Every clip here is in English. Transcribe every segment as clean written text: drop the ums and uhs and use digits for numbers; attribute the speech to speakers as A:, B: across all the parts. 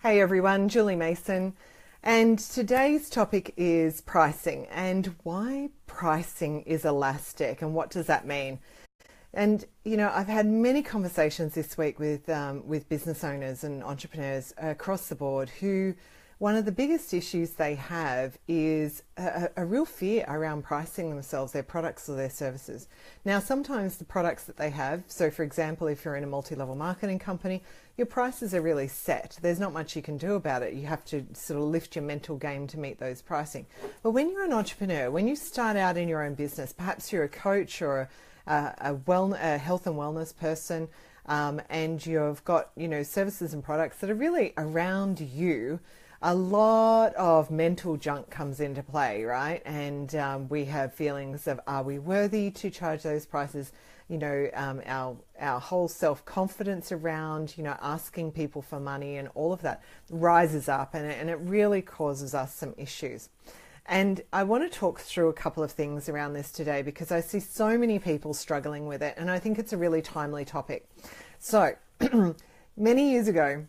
A: Hey everyone, Julie Mason, and today's topic is pricing and why pricing is elastic and what does that mean? And I've had many conversations this week with business owners and entrepreneurs across the board who one of the biggest issues they have is a real fear around pricing themselves, their products or their services. Now, sometimes the products that they have, so for example, if you're in a multi-level marketing company, your prices are really set. There's not much you can do about it. You have to sort of lift your mental game to meet those pricing. But when you're an entrepreneur, when you start out in your own business, perhaps you're a coach or a health and wellness person, and you've got services and products that are really around you, a lot of mental junk comes into play, right? And we have feelings of, are we worthy to charge those prices? Our whole self-confidence around, asking people for money and all of that rises up, and it really causes us some issues. And I want to talk through a couple of things around this today because I see so many people struggling with it, and I think it's a really timely topic. So, many years ago,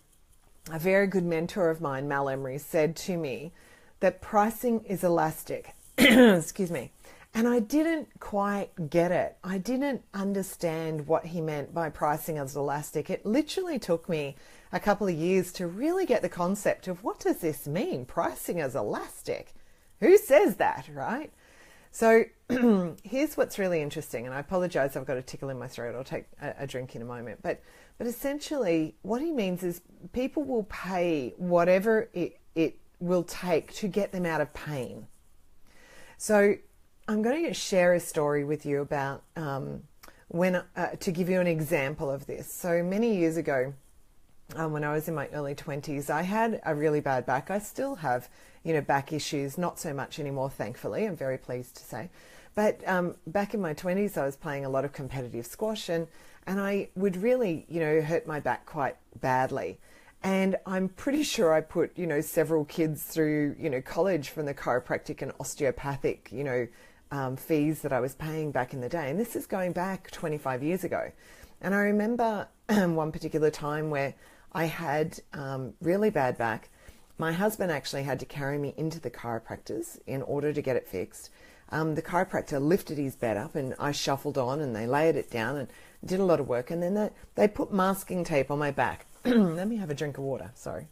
A: a very good mentor of mine, Mal Emery, said to me that pricing is elastic. Excuse me. And I didn't quite get it. I didn't understand what he meant by pricing as elastic. It literally took me a couple of years to really get the concept of what does this mean, pricing as elastic? Who says that, right? So here's what's really interesting, and I apologize, I've got a tickle in my throat. I'll take a drink in a moment. But essentially what he means is people will pay whatever it will take to get them out of pain. So I'm going to share a story with you about to give you an example of this. So many years ago, when I was in my early 20s, I had a really bad back. I still have, back issues, not so much anymore, thankfully, I'm very pleased to say. But back in my 20s, I was playing a lot of competitive squash, and I would really, hurt my back quite badly. And I'm pretty sure I put, several kids through, college from the chiropractic and osteopathic, fees that I was paying back in the day. And this is going back 25 years ago. And I remember one particular time where I had really bad back. My husband actually had to carry me into the chiropractors in order to get it fixed. The chiropractor lifted his bed up and I shuffled on and they layered it down and did a lot of work. And then they put masking tape on my back. Let me have a drink of water, sorry.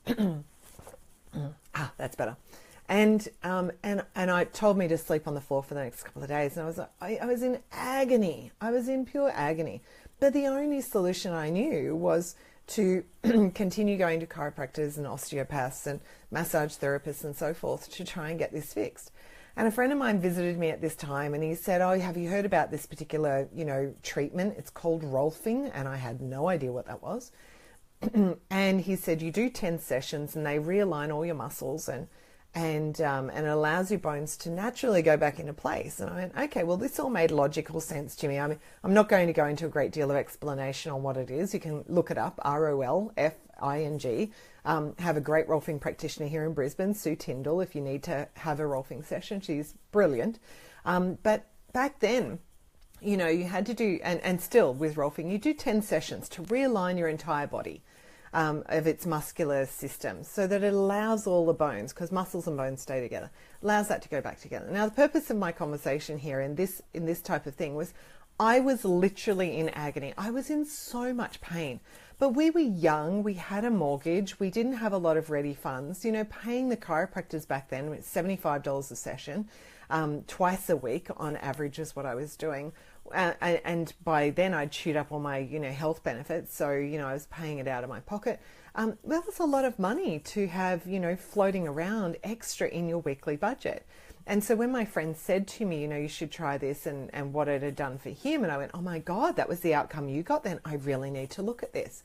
A: That's better. And I told me to sleep on the floor for the next couple of days. And I was in agony. I was in pure agony. But the only solution I knew was to continue going to chiropractors and osteopaths and massage therapists and so forth to try and get this fixed. And a friend of mine visited me at this time and he said, oh, have you heard about this particular, treatment? It's called Rolfing. And I had no idea what that was. And he said, you do 10 sessions and they realign all your muscles and it allows your bones to naturally go back into place. And I went, okay, well, this all made logical sense to me. I mean, I'm not going to go into a great deal of explanation on what it is. You can look it up, Rolfing. Have a great Rolfing practitioner here in Brisbane, Sue Tyndall, if you need to have a Rolfing session. She's brilliant. But back then, you had to do, and still with Rolfing, you do 10 sessions to realign your entire body. Of its muscular system so that it allows all the bones, because muscles and bones stay together, allows that to go back together. Now, the purpose of my conversation here in this type of thing was I was literally in agony. I was in so much pain. But we were young, we had a mortgage, we didn't have a lot of ready funds. Paying the chiropractors back then, was $75 a session, twice a week on average is what I was doing. And by then I'd chewed up all my, health benefits. So, I was paying it out of my pocket. That was a lot of money to have, floating around extra in your weekly budget. And so when my friend said to me, you should try this and what it had done for him, and I went, oh my God, that was the outcome you got, then I really need to look at this.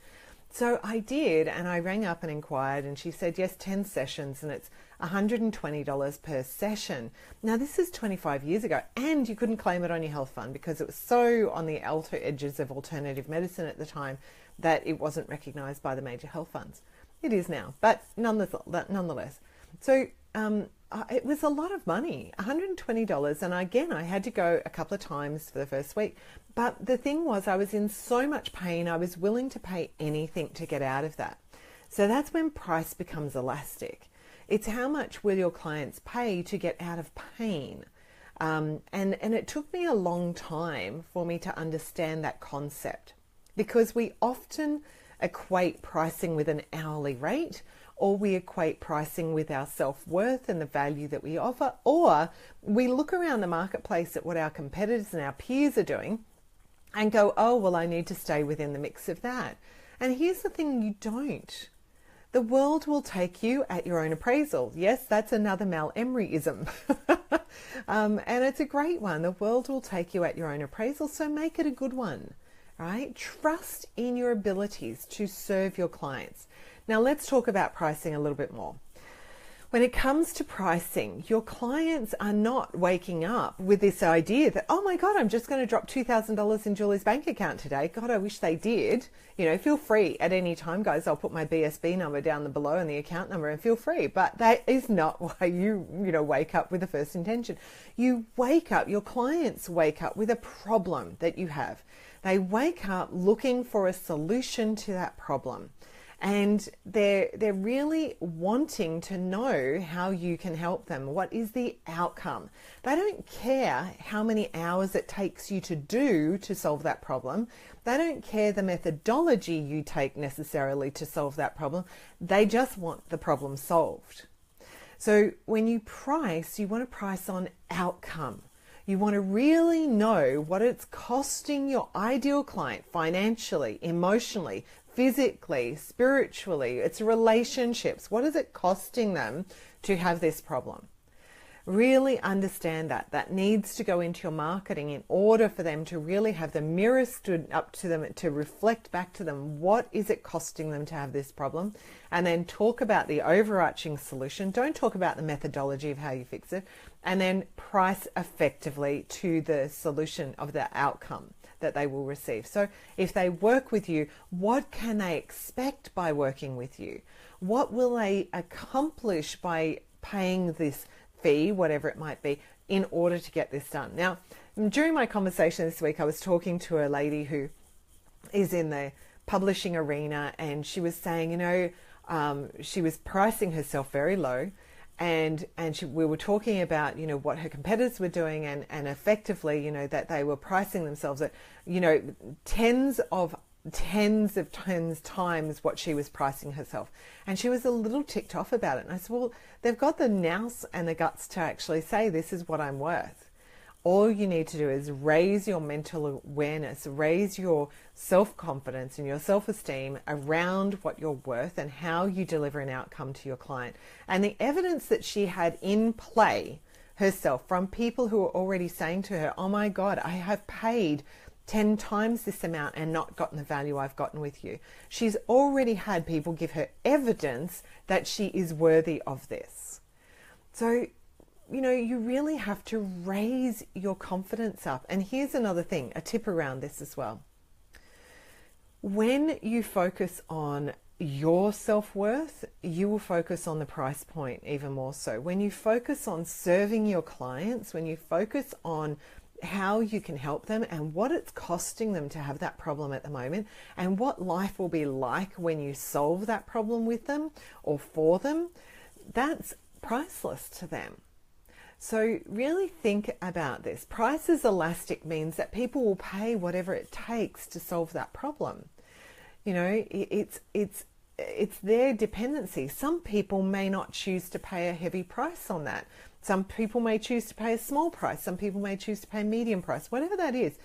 A: So I did, and I rang up and inquired, and she said, yes, 10 sessions, and it's $120 per session. Now, this is 25 years ago, and you couldn't claim it on your health fund because it was so on the outer edges of alternative medicine at the time that it wasn't recognised by the major health funds. It is now, but nonetheless. So it was a lot of money, $120. And again, I had to go a couple of times for the first week. But the thing was, I was in so much pain, I was willing to pay anything to get out of that. So that's when price becomes elastic. It's how much will your clients pay to get out of pain. And it took me a long time for me to understand that concept, because we often equate pricing with an hourly rate, or we equate pricing with our self-worth and the value that we offer, or we look around the marketplace at what our competitors and our peers are doing and go, oh, well, I need to stay within the mix of that. And here's the thing, you don't. The world will take you at your own appraisal. Yes, that's another Mal Emery-ism. And it's a great one. The world will take you at your own appraisal, so make it a good one, right? Trust in your abilities to serve your clients. Now let's talk about pricing a little bit more. When it comes to pricing, your clients are not waking up with this idea that, oh my God, I'm just going to drop $2,000 in Julie's bank account today. God, I wish they did. You know, feel free at any time, guys. I'll put my BSB number down below and the account number, and feel free. But that is not why you wake up with the first intention. You wake up, your clients wake up with a problem that you have. They wake up looking for a solution to that problem. And they're really wanting to know how you can help them. What is the outcome? They don't care how many hours it takes you to do to solve that problem. They don't care the methodology you take necessarily to solve that problem. They just want the problem solved. So when you price, you want to price on outcome. You want to really know what it's costing your ideal client financially, emotionally, physically, spiritually, it's relationships. What is it costing them to have this problem? Really understand that. That needs to go into your marketing in order for them to really have the mirror stood up to them to reflect back to them. What is it costing them to have this problem? And then talk about the overarching solution. Don't talk about the methodology of how you fix it. And then price effectively to the solution of the outcome that they will receive. So if they work with you, what can they expect by working with you? What will they accomplish by paying this fee, whatever it might be, in order to get this done? Now, during my conversation this week, I was talking to a lady who is in the publishing arena, and she was saying, she was pricing herself very low. And we were talking about, what her competitors were doing, and effectively, that they were pricing themselves at, tens of times what she was pricing herself. And she was a little ticked off about it. And I said, well, they've got the nous and the guts to actually say, this is what I'm worth. All you need to do is raise your mental awareness, raise your self-confidence and your self-esteem around what you're worth and how you deliver an outcome to your client. And the evidence that she had in play herself from people who were already saying to her, oh my God, I have paid 10 times this amount and not gotten the value I've gotten with you. She's already had people give her evidence that she is worthy of this. So, you really have to raise your confidence up. And here's another thing, a tip around this as well. When you focus on your self-worth, you will focus on the price point even more so. When you focus on serving your clients, when you focus on how you can help them and what it's costing them to have that problem at the moment, and what life will be like when you solve that problem with them or for them, that's priceless to them. So really think about this. Price is elastic means that people will pay whatever it takes to solve that problem. It's their dependency. Some people may not choose to pay a heavy price on that. Some people may choose to pay a small price. Some people may choose to pay a medium price, whatever that is.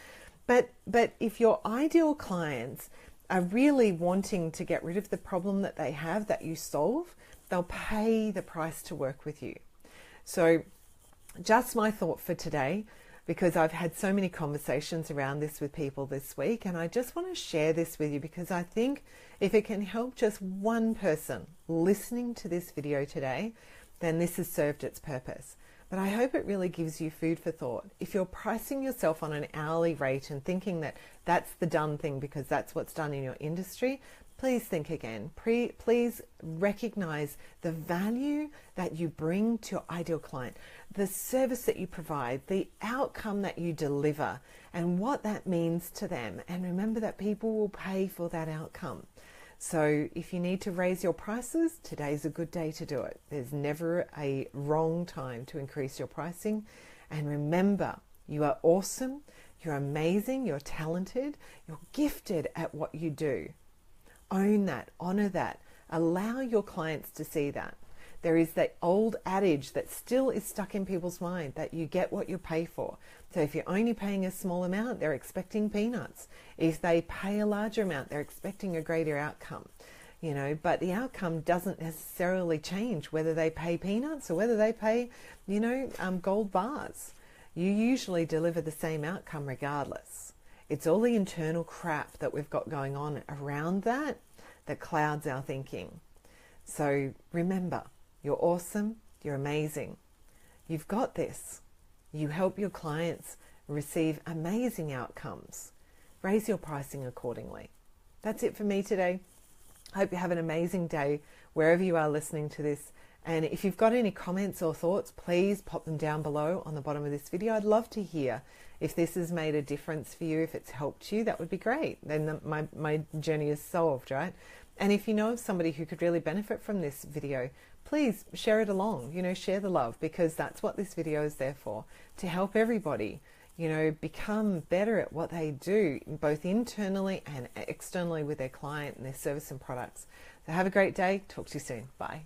A: But if your ideal clients are really wanting to get rid of the problem that they have that you solve, they'll pay the price to work with you. So just my thought for today, because I've had so many conversations around this with people this week, and I just want to share this with you because I think if it can help just one person listening to this video today, then this has served its purpose. But I hope it really gives you food for thought. If you're pricing yourself on an hourly rate and thinking that that's the done thing because that's what's done in your industry, please think again. Please recognize the value that you bring to your ideal client, the service that you provide, the outcome that you deliver, and what that means to them. And remember that people will pay for that outcome. So if you need to raise your prices, today's a good day to do it. There's never a wrong time to increase your pricing. And remember, you are awesome, you're amazing, you're talented, you're gifted at what you do. Own that, honor that, allow your clients to see that. There is that old adage that still is stuck in people's mind that you get what you pay for. So if you're only paying a small amount, they're expecting peanuts. If they pay a larger amount, they're expecting a greater outcome. But the outcome doesn't necessarily change whether they pay peanuts or whether they pay, gold bars. You usually deliver the same outcome regardless. It's all the internal crap that we've got going on around that clouds our thinking. So remember, you're awesome, you're amazing. You've got this. You help your clients receive amazing outcomes. Raise your pricing accordingly. That's it for me today. I hope you have an amazing day wherever you are listening to this. And if you've got any comments or thoughts, please pop them down below on the bottom of this video. I'd love to hear if this has made a difference for you, if it's helped you, that would be great. Then my journey is solved, right? And if you know of somebody who could really benefit from this video, please share it along, share the love, because that's what this video is there for, to help everybody, become better at what they do, both internally and externally with their client and their service and products. So have a great day. Talk to you soon. Bye.